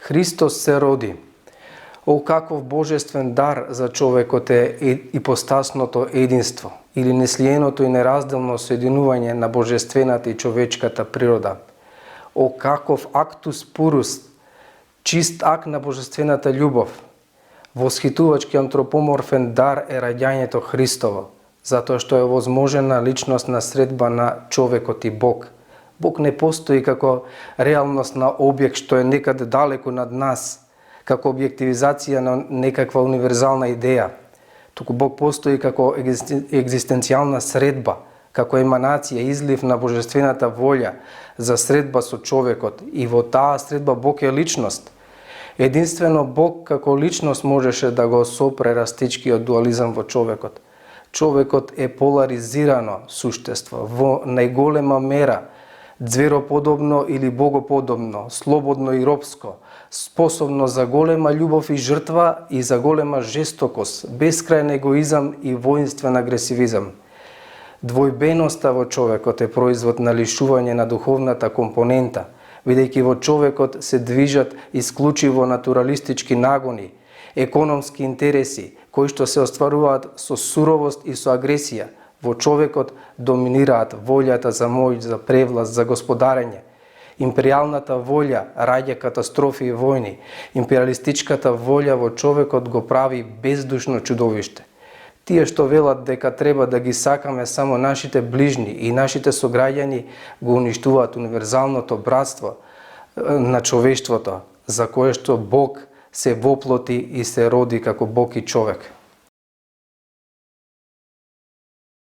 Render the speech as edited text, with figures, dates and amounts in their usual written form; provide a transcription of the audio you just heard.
Христос се роди. О, каков божествен дар за човекот е ипостасното единство или неслиеното и неразделно соединување на божествената и човечката природа. О, каков актус пурус, чист акт на божествената љубов. Восхитувачки антропоморфен дар е раѓањето Христово, затоа што е возможена личностна средба на човекот и Бог. Бог не постои како реалност на објект што е некаде далеку над нас, како објективизација на некаква универзална идеја. Туку Бог постои како екзистенцијална средба, како еманација, излив на божествената волја за средба со човекот, и во таа средба Бог е личност. Единствено Бог како личност можеше да го сопре растичкиот дуализам во човекот. Човекот е поларизирано суштество во најголема мера, ѕвероподобно или богоподобно, слободно и робско, способно за голема љубов и жртва и за голема жестокост, бескрајен егоизам и воинствен агресивизам. Двојбеноста во човекот е производ на лишување на духовната компонента, бидејќи во човекот се движат исклучиво натуралистички нагони, економски интереси, кои што се остваруваат со суровост и со агресија. Во човекот доминираат волјата за моќ, за превласт, за господарење. Империјалната волја раѓа катастрофи и војни. Империалистичката волја во човекот го прави бездушно чудовиште. Тие што велат дека треба да ги сакаме само нашите ближни и нашите сограѓани го уништуваат универзалното братство на човештвото, за кое што Бог се воплоти и се роди како Бог и човек.